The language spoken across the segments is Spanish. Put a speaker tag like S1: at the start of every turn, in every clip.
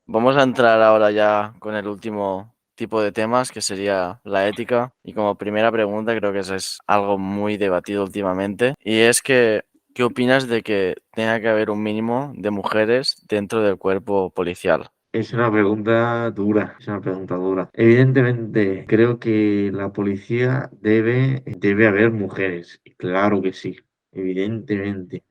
S1: Vamos a entrar ahora ya con el último tipo de temas, que sería la ética. Y como primera pregunta, creo que eso es algo muy debatido últimamente. Y es que, ¿qué opinas de que tenga que haber un mínimo de mujeres dentro del cuerpo policial?
S2: Es una pregunta dura, es una pregunta dura. Evidentemente, creo que la policía debe haber mujeres, y claro que sí, evidentemente.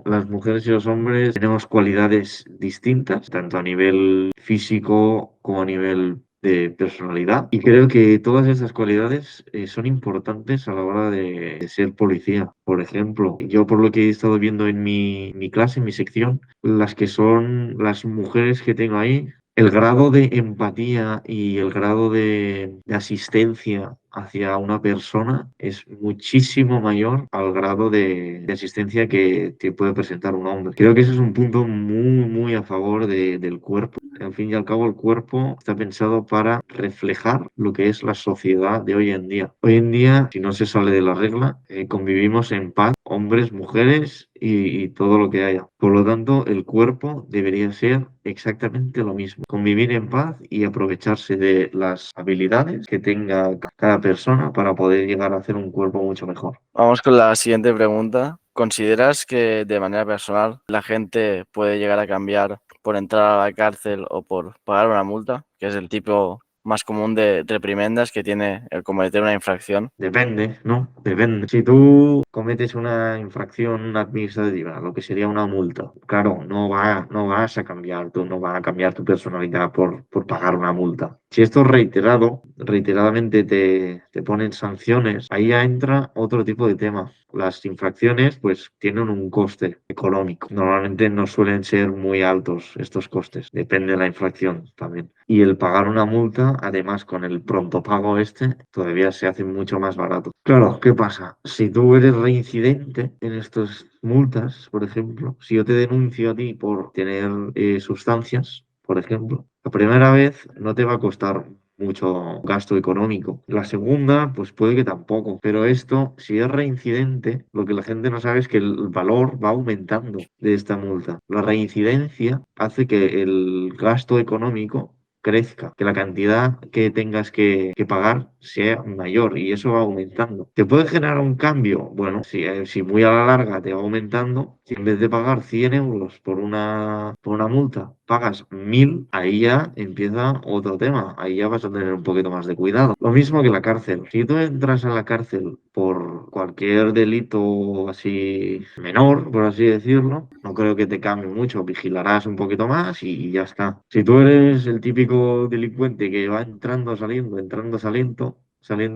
S2: Las mujeres y los hombres tenemos cualidades distintas, tanto a nivel físico como a nivel de personalidad. Y creo que todas esas cualidades son importantes a la hora de ser policía. Por ejemplo, yo por lo que he estado viendo en mi clase, en mi sección, las que son las mujeres que tengo ahí, el grado de empatía y el grado de asistencia hacia una persona es muchísimo mayor al grado de asistencia que puede presentar un hombre. Creo que ese es un punto muy, muy a favor del cuerpo. Al fin y al cabo, el cuerpo está pensado para reflejar lo que es la sociedad de hoy en día. Hoy en día, si no se sale de la regla, convivimos en paz, hombres, mujeres y todo lo que haya. Por lo tanto, el cuerpo debería ser exactamente lo mismo. Convivir en paz y aprovecharse de las habilidades que tenga cada persona para poder llegar a hacer un cuerpo mucho mejor.
S1: Vamos con la siguiente pregunta. ¿Consideras que de manera personal la gente puede llegar a cambiar por entrar a la cárcel o por pagar una multa, que es el tipo más común de reprimendas que tiene el cometer una infracción?
S2: Depende, ¿no? Depende. Si tú cometes una infracción administrativa, lo que sería una multa, claro, no vas a cambiar, tú no vas a cambiar tu personalidad por pagar una multa. Si esto es reiterado, reiteradamente te ponen sanciones, ahí ya entra otro tipo de tema. Las infracciones, pues, tienen un coste económico. Normalmente no suelen ser muy altos estos costes. Depende de la infracción también. Y el pagar una multa, además con el pronto pago este, todavía se hace mucho más barato. Claro, ¿qué pasa? Si tú eres reincidente en estas multas, por ejemplo, si yo te denuncio a ti por tener sustancias, por ejemplo, la primera vez no te va a costar mucho gasto económico. La segunda, pues puede que tampoco. Pero esto, si es reincidente, lo que la gente no sabe es que el valor va aumentando de esta multa. La reincidencia hace que el gasto económico crezca, que la cantidad que tengas que pagar sea mayor y eso va aumentando. ¿Te puede generar un cambio? Bueno, si muy a la larga te va aumentando, si en vez de pagar 100 euros por una multa, pagas 1000, ahí ya empieza otro tema, ahí ya vas a tener un poquito más de cuidado. Lo mismo que la cárcel. Si tú entras a la cárcel por cualquier delito así menor, por así decirlo, no creo que te cambie mucho, vigilarás un poquito más y ya está. Si tú eres el típico delincuente que va entrando, saliendo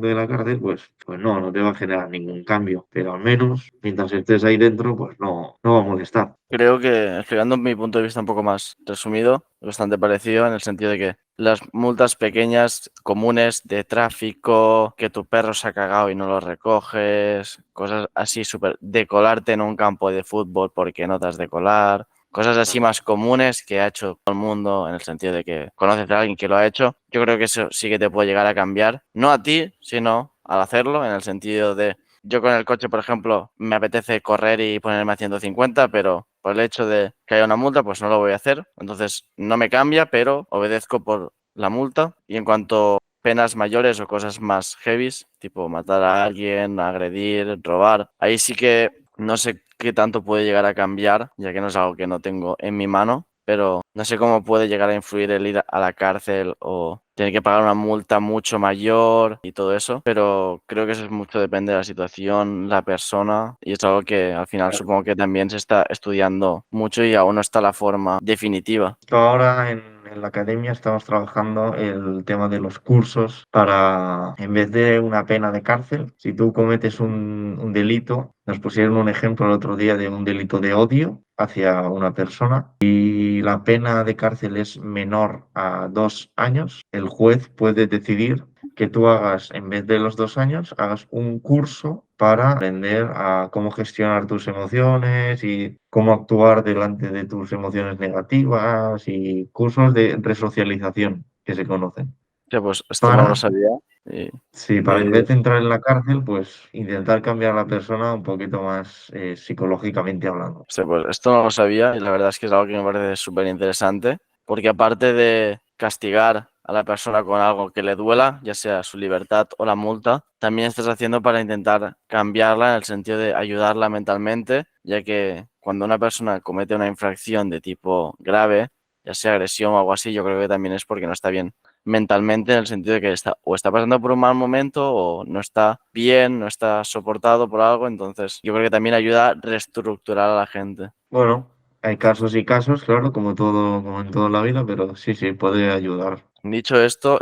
S2: de la cárcel, pues no te va a generar ningún cambio, pero al menos mientras estés ahí dentro, pues no va a molestar.
S1: Creo que, explicando mi punto de vista un poco más resumido, bastante parecido en el sentido de que las multas pequeñas, comunes de tráfico, que tu perro se ha cagado y no lo recoges, cosas así súper, decolarte en un campo de fútbol porque no te has de colar, cosas así más comunes que ha hecho todo el mundo en el sentido de que conoces a alguien que lo ha hecho, yo creo que eso sí que te puede llegar a cambiar, no a ti, sino al hacerlo, en el sentido de yo con el coche, por ejemplo, me apetece correr y ponerme a 150, pero por el hecho de que haya una multa, pues no lo voy a hacer. Entonces no me cambia, pero obedezco por la multa. Y en cuanto a penas mayores o cosas más heavies, tipo matar a alguien, agredir, robar, ahí sí que no sé qué tanto puede llegar a cambiar, ya que no es algo que no tengo en mi mano, pero no sé cómo puede llegar a influir el ir a la cárcel o tener que pagar una multa mucho mayor y todo eso, pero creo que eso es mucho depende de la situación, la persona, y es algo que al final supongo que también se está estudiando mucho y aún no está la forma definitiva.
S2: Ahora en la academia estamos trabajando el tema de los cursos para, en vez de una pena de cárcel, si tú cometes un delito, nos pusieron un ejemplo el otro día de un delito de odio hacia una persona y la pena de cárcel es menor a 2 años, el juez puede decidir que tú hagas, en vez de los 2 años, hagas un curso para aprender a cómo gestionar tus emociones y cómo actuar delante de tus emociones negativas y cursos de resocialización que se conocen.
S1: Ya, pues esto no lo
S2: Para,
S1: sabía. Y,
S2: sí, para en vez
S1: y-
S2: de entrar en la cárcel, pues intentar cambiar a la persona un poquito más psicológicamente hablando.
S1: pues esto no lo sabía y la verdad es que es algo que me parece súper interesante. porque aparte de castigar a la persona con algo que le duela, ya sea su libertad o la multa, también estás haciendo para intentar cambiarla en el sentido de ayudarla mentalmente, ya que cuando una persona comete una infracción de tipo grave, ya sea agresión o algo así, yo creo que también es porque no está bien mentalmente, en el sentido de que está o está pasando por un mal momento o no está bien, no está soportado por algo, entonces yo creo que también ayuda a reestructurar a la gente.
S2: Bueno, hay casos y casos, claro, como todo, como en toda la vida, pero sí, sí, puede ayudar.
S1: Dicho esto,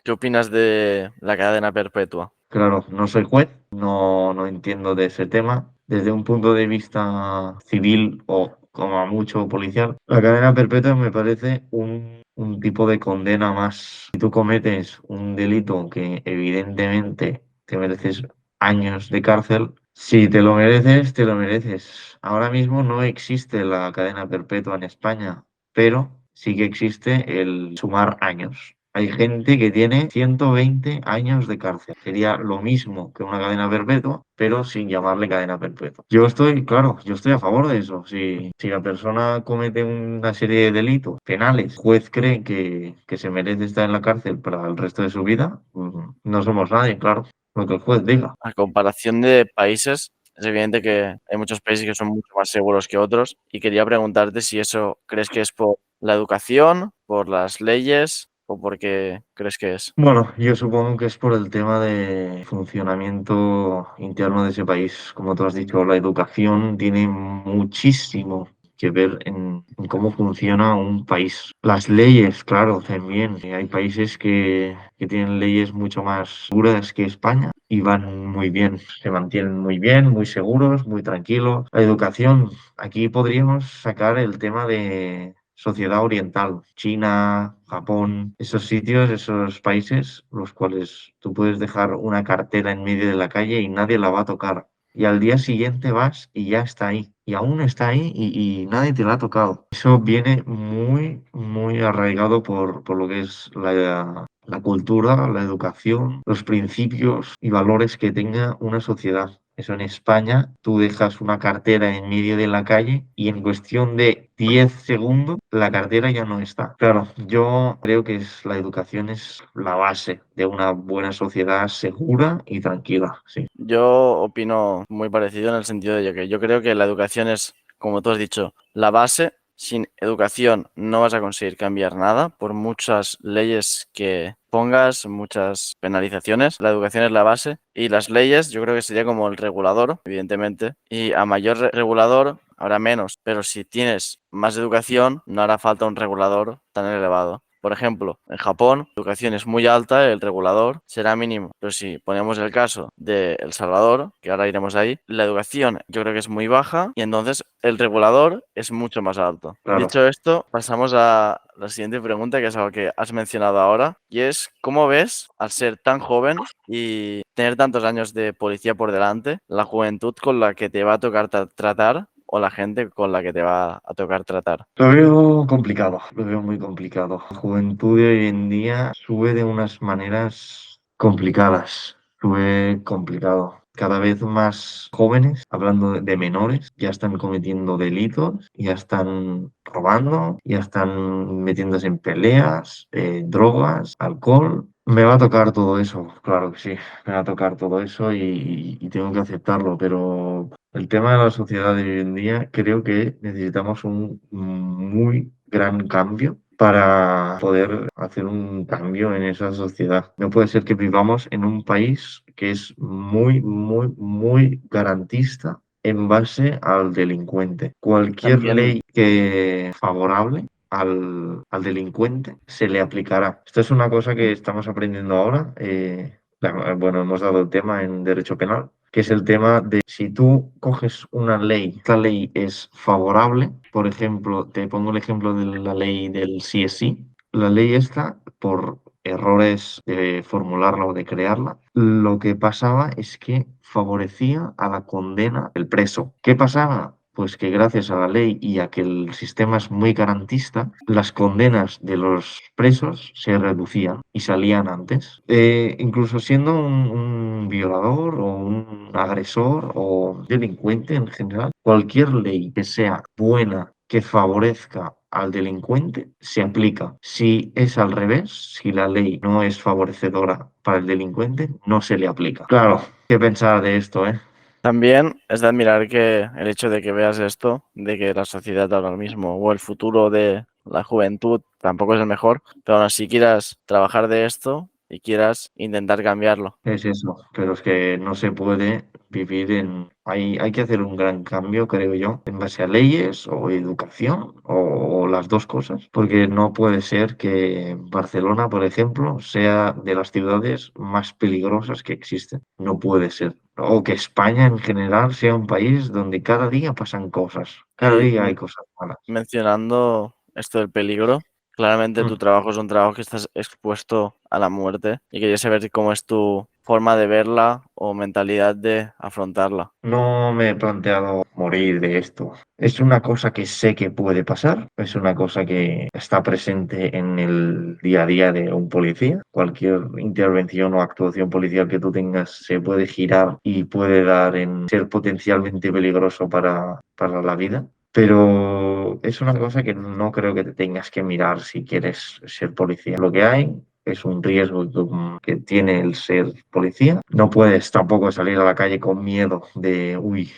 S1: ¿qué opinas de la cadena perpetua?
S2: Claro, no soy juez, no entiendo de ese tema. Desde un punto de vista civil o como mucho policial, la cadena perpetua me parece un tipo de condena más. Si tú cometes un delito que evidentemente te mereces años de cárcel, si te lo mereces, te lo mereces. Ahora mismo no existe la cadena perpetua en España, pero sí que existe el sumar años. Hay gente que tiene 120 años de cárcel. Sería lo mismo que una cadena perpetua, pero sin llamarle cadena perpetua. Yo estoy, claro, yo estoy a favor de eso. Si la persona comete una serie de delitos penales, el juez cree que se merece estar en la cárcel para el resto de su vida, no somos nadie, claro, lo que el juez diga.
S1: A comparación de países, es evidente que hay muchos países que son mucho más seguros que otros y quería preguntarte si eso crees que es por la educación, por las leyes o por qué crees que es.
S2: Bueno, yo supongo que es por el tema de funcionamiento interno de ese país. Como tú has dicho, la educación tiene muchísimo que ver en cómo funciona un país. Las leyes, claro, también. Hay países que tienen leyes mucho más duras que España y van muy bien, se mantienen muy bien, muy seguros, muy tranquilos. La educación, aquí podríamos sacar el tema de sociedad oriental, China, Japón, esos sitios, esos países, los cuales tú puedes dejar una cartera en medio de la calle y nadie la va a tocar. Y al día siguiente vas y ya está ahí. Y aún está ahí y nadie te la ha tocado. Eso viene muy, muy arraigado por lo que es la cultura, la educación, los principios y valores que tenga una sociedad. Eso en España, tú dejas una cartera en medio de la calle y en cuestión de 10 segundos la cartera ya no está. Claro, yo creo que la educación es la base de una buena sociedad segura y tranquila, sí.
S1: Yo opino muy parecido en el sentido de que yo creo que la educación es, como tú has dicho, la base. Sin educación no vas a conseguir cambiar nada, por muchas leyes que pongas, muchas penalizaciones. La educación es la base y las leyes yo creo que sería como el regulador, evidentemente. Y a mayor regulador habrá menos, pero si tienes más educación no hará falta un regulador tan elevado. Por ejemplo, en Japón, la educación es muy alta, el regulador será mínimo. Pero si ponemos el caso de El Salvador, que ahora iremos ahí, la educación yo creo que es muy baja y entonces el regulador es mucho más alto.
S2: Claro.
S1: Dicho esto, pasamos a la siguiente pregunta, que es algo que has mencionado ahora, y es, ¿cómo ves, al ser tan joven y tener tantos años de policía por delante, la juventud con la que te va a tocar tratar o la gente con la que te va a tocar tratar?
S2: Lo veo complicado, lo veo muy complicado. La juventud de hoy en día sube de unas maneras complicadas, sube complicado. Cada vez más jóvenes, hablando de menores, ya están cometiendo delitos, ya están robando, ya están metiéndose en peleas, drogas, alcohol. Me va a tocar todo eso, claro que sí, me va a tocar todo eso y tengo que aceptarlo, pero el tema de la sociedad de hoy en día, creo que necesitamos un muy gran cambio para poder hacer un cambio en esa sociedad. No puede ser que vivamos en un país que es muy, muy, muy garantista en base al delincuente. Cualquier
S1: También
S2: ley que favorable al delincuente se le aplicará. Esto es una cosa que estamos aprendiendo ahora. Bueno, hemos dado el tema en derecho penal, que es el tema de si tú coges una ley, esta ley es favorable, por ejemplo, te pongo el ejemplo de la ley del sí es sí, la ley esta, por errores de formularla o de crearla, lo que pasaba es que favorecía a la condena del preso. ¿Qué pasaba? Pues que gracias a la ley y a que el sistema es muy garantista, las condenas de los presos se reducían y salían antes. Incluso siendo un violador o un agresor o delincuente en general, cualquier ley que sea buena, que favorezca al delincuente, se aplica. Si es al revés, si la ley no es favorecedora para el delincuente, no se le aplica. Claro, ¿qué pensar de esto, eh?
S1: También es de admirar que el hecho de que veas esto, de que la sociedad ahora mismo o el futuro de la juventud tampoco es el mejor, pero aún así quieras trabajar de esto y quieras intentar cambiarlo.
S2: Es eso, pero es que no se puede vivir en... Hay que hacer un gran cambio, creo yo, en base a leyes o educación o las dos cosas, porque no puede ser que Barcelona, por ejemplo, sea de las ciudades más peligrosas que existen. No puede ser. O que España en general sea un país donde cada día pasan cosas, cada
S1: Y
S2: día hay cosas malas.
S1: mencionando esto del peligro, claramente tu
S2: Mm.
S1: trabajo es un trabajo que estás expuesto a la muerte y quería saber cómo es tu forma de verla o mentalidad de afrontarla.
S2: No me he planteado morir de esto. Es una cosa que sé que puede pasar, es una cosa que está presente en el día a día de un policía. Cualquier intervención o actuación policial que tú tengas se puede girar y puede dar en ser potencialmente peligroso para la vida. Pero es una cosa que no creo que te tengas que mirar si quieres ser policía. Lo que hay es un riesgo que tiene el ser policía. No puedes tampoco salir a la calle con miedo de, uy,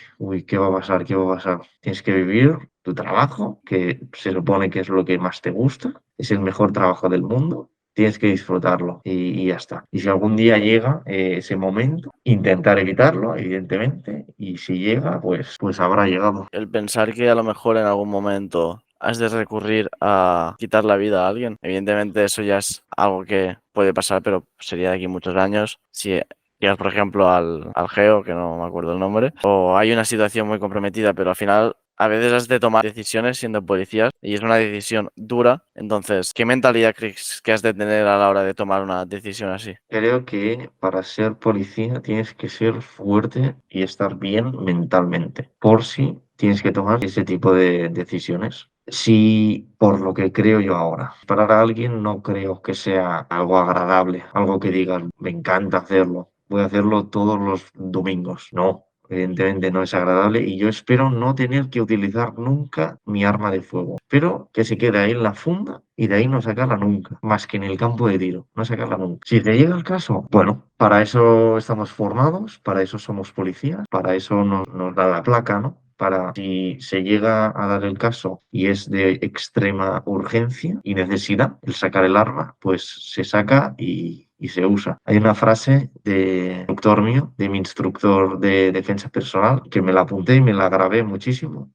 S2: ¿qué va a pasar? ¿Qué va a pasar? Tienes que vivir tu trabajo, que se supone que es lo que más te gusta, es el mejor trabajo del mundo. Tienes que disfrutarlo y ya está. Y si algún día llega ese momento, intentar evitarlo, evidentemente, y si llega, pues habrá llegado.
S1: El pensar que a lo mejor en algún momento has de recurrir a quitar la vida a alguien, evidentemente eso ya es algo que puede pasar, pero sería de aquí muchos años. Si llegas, por ejemplo, al GEO, que no me acuerdo el nombre, o hay una situación muy comprometida, pero al final a veces has de tomar decisiones siendo policías y es una decisión dura. Entonces, ¿qué mentalidad crees que has de tener a la hora de tomar una decisión así?
S2: Creo que para ser policía tienes que ser fuerte y estar bien mentalmente, por si tienes que tomar ese tipo de decisiones. Si por lo que creo yo ahora, parar a alguien no creo que sea algo agradable, algo que digas, me encanta hacerlo, voy a hacerlo todos los domingos. No, evidentemente no es agradable y yo espero no tener que utilizar nunca mi arma de fuego, pero que se quede ahí en la funda y de ahí no sacarla nunca, más que en el campo de tiro, no sacarla nunca. Si te llega el caso, bueno, para eso estamos formados, para eso somos policías, para eso nos da la placa, ¿no? Para si se llega a dar el caso y es de extrema urgencia y necesidad el sacar el arma, pues se saca y se usa. Hay una frase de instructor mío, de mi instructor de defensa personal, que me la apunté y me la grabé muchísimo,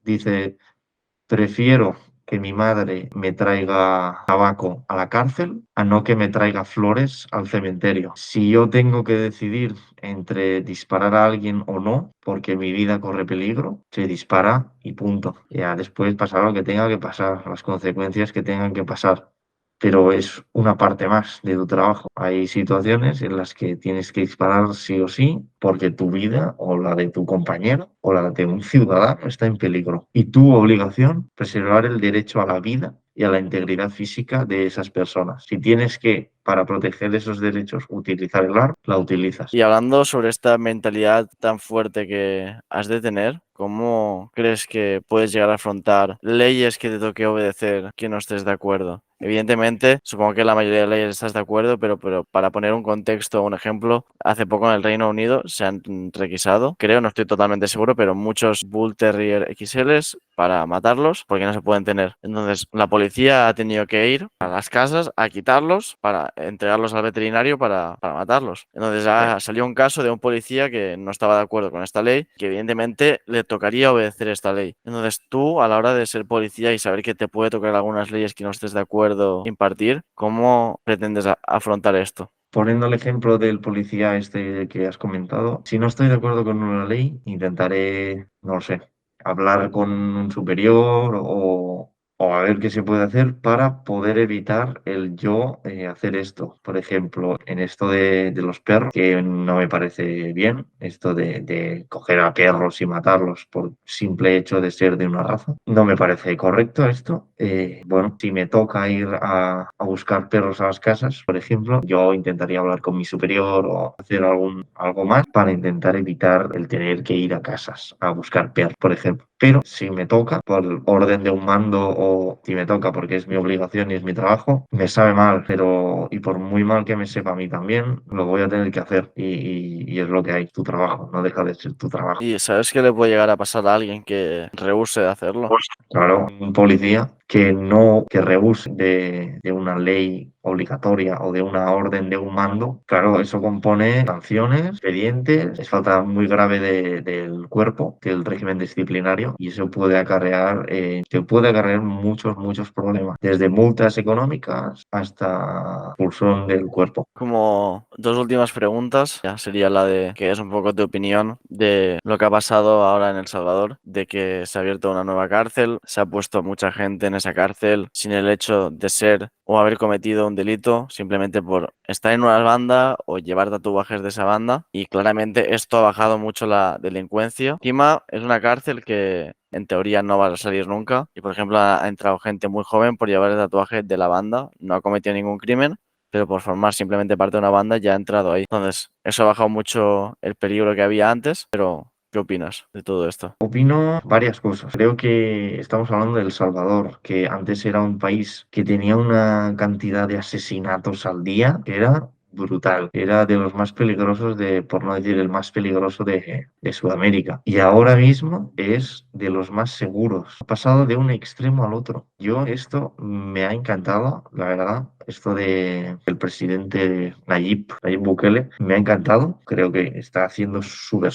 S2: dice, prefiero que mi madre me traiga tabaco a la cárcel a no que me traiga flores al cementerio. Si yo tengo que decidir entre disparar a alguien o no, porque mi vida corre peligro, se dispara y punto. Ya después pasará lo que tenga que pasar, las consecuencias que tengan que pasar. Pero es una parte más de tu trabajo. Hay situaciones en las que tienes que disparar sí o sí porque tu vida o la de tu compañero o la de un ciudadano está en peligro. Y tu obligación, preservar el derecho a la vida y a la integridad física de esas personas. Si tienes que, para proteger esos derechos, utilizar el arma, la utilizas.
S1: Y hablando sobre esta mentalidad tan fuerte que has de tener, ¿cómo crees que puedes llegar a afrontar leyes que te toque obedecer que no estés de acuerdo? Evidentemente, supongo que la mayoría de leyes estás de acuerdo, pero para poner un contexto, un ejemplo, hace poco en el Reino Unido se han requisado, creo, no estoy totalmente seguro, pero muchos Bull Terrier XLs para matarlos porque no se pueden tener. Entonces, la policía ha tenido que ir a las casas a quitarlos para entregarlos al veterinario para matarlos. Entonces, salió un caso de un policía que no estaba de acuerdo con esta ley, que evidentemente le tocaría obedecer esta ley. Entonces, tú, a la hora de ser policía y saber que te puede tocar algunas leyes que no estés de acuerdo impartir, ¿cómo pretendes afrontar esto?
S2: Poniendo el ejemplo del policía este que has comentado, si no estoy de acuerdo con una ley, intentaré, no lo sé, hablar con un superior o a ver qué se puede hacer para poder evitar el yo hacer esto. Por ejemplo, en esto de los perros, que no me parece bien, esto de coger a perros y matarlos por simple hecho de ser de una raza, no me parece correcto esto. Bueno, si me toca ir a buscar perros a las casas, por ejemplo, yo intentaría hablar con mi superior o hacer algo más para intentar evitar el tener que ir a casas a buscar perros, por ejemplo. Pero si me toca por orden de un mando o si me toca porque es mi obligación y es mi trabajo, me sabe mal, pero y por muy mal que me sepa a mí también, lo voy a tener que hacer y es lo que hay, tu trabajo, no deja de ser tu trabajo.
S1: ¿Y sabes qué le puede llegar a pasar a alguien que rehúse de hacerlo?
S2: Pues claro, un policía que no, que rehúse de una ley obligatoria o de una orden de un mando, claro, eso compone sanciones, expedientes, es falta muy grave del cuerpo, del régimen disciplinario, y eso puede acarrear, te puede acarrear muchos problemas, desde multas económicas hasta expulsión del cuerpo.
S1: Como dos últimas preguntas, ya sería la de que es un poco tu opinión de lo que ha pasado ahora en El Salvador, de que se ha abierto una nueva cárcel, se ha puesto a mucha gente en esa cárcel sin el hecho de ser o haber cometido un delito, simplemente por estar en una banda o llevar tatuajes de esa banda, y claramente esto ha bajado mucho la delincuencia. Encima es una cárcel que en teoría no va a salir nunca, y por ejemplo ha entrado gente muy joven por llevar el tatuaje de la banda, no ha cometido ningún crimen, pero por formar simplemente parte de una banda ya ha entrado ahí. Entonces, eso ha bajado mucho el peligro que había antes, pero ¿qué opinas de todo esto?
S2: Opino varias cosas. Creo que estamos hablando de El Salvador, que antes era un país que tenía una cantidad de asesinatos al día que era brutal. Era de los más peligrosos de, por no decir el más peligroso de Sudamérica. Y ahora mismo es de los más seguros. Ha pasado de un extremo al otro. Yo esto me ha encantado, la verdad. Esto de el presidente Nayib Bukele, me ha encantado. Creo que está haciendo súper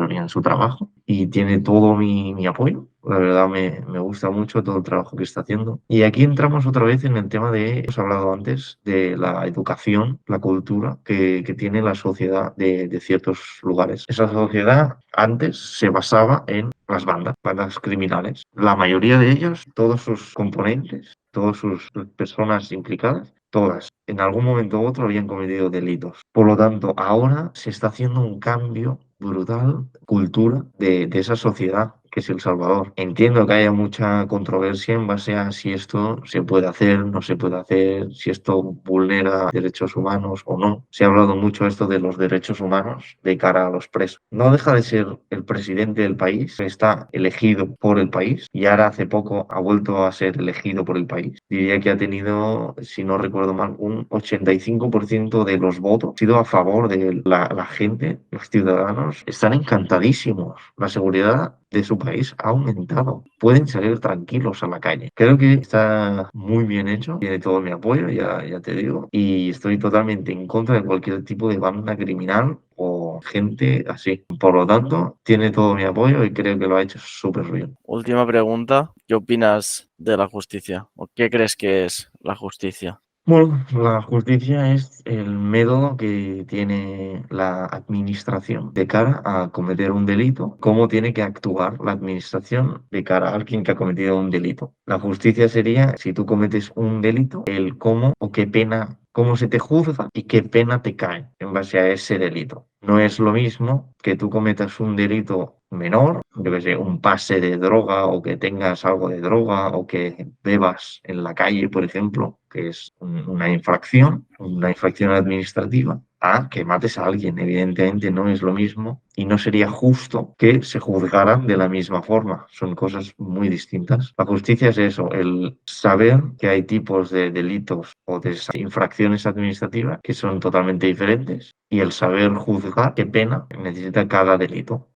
S2: bien su trabajo y tiene todo mi apoyo. La verdad me gusta mucho todo el trabajo que está haciendo. Y aquí entramos otra vez en el tema de, hemos hablado antes, de la educación, la cultura que tiene la sociedad de ciertos lugares. Esa sociedad antes se basaba en las bandas criminales. La mayoría de ellos, todos sus componentes, todas sus personas implicadas, todas en algún momento u otro habían cometido delitos. Por lo tanto, ahora se está haciendo un cambio brutal, cultura de esa sociedad que es El Salvador. Entiendo que haya mucha controversia en base a si esto se puede hacer, no se puede hacer, si esto vulnera derechos humanos o no. Se ha hablado mucho esto de los derechos humanos de cara a los presos. No deja de ser el presidente del país, que está elegido por el país y ahora hace poco ha vuelto a ser elegido por el país. Diría que ha tenido, si no recuerdo mal, un 85% de los votos ha sido a favor de la gente, los ciudadanos. Están encantadísimos. La seguridad de su país ha aumentado. Pueden salir tranquilos a la calle. Creo que está muy bien hecho, tiene todo mi apoyo, ya te digo, y estoy totalmente en contra de cualquier tipo de banda criminal o gente así. Por lo tanto, tiene todo mi apoyo y creo que lo ha hecho súper bien.
S1: Última pregunta, ¿qué opinas de la justicia? ¿O qué crees que es la justicia?
S2: Bueno, la justicia es el método que tiene la administración de cara a cometer un delito, cómo tiene que actuar la administración de cara a alguien que ha cometido un delito. La justicia sería, si tú cometes un delito, el cómo o qué pena, cómo se te juzga y qué pena te cae en base a ese delito. No es lo mismo que tú cometas un delito menor, yo que sé, un pase de droga o que tengas algo de droga o que bebas en la calle, por ejemplo, que es una infracción administrativa, a que mates a alguien. Evidentemente no es lo mismo y no sería justo que se juzgaran de la misma forma. Son cosas muy distintas. La justicia es eso, el saber que hay tipos de delitos o de infracciones administrativas que son totalmente diferentes y el saber juzgar qué pena necesita cada delito.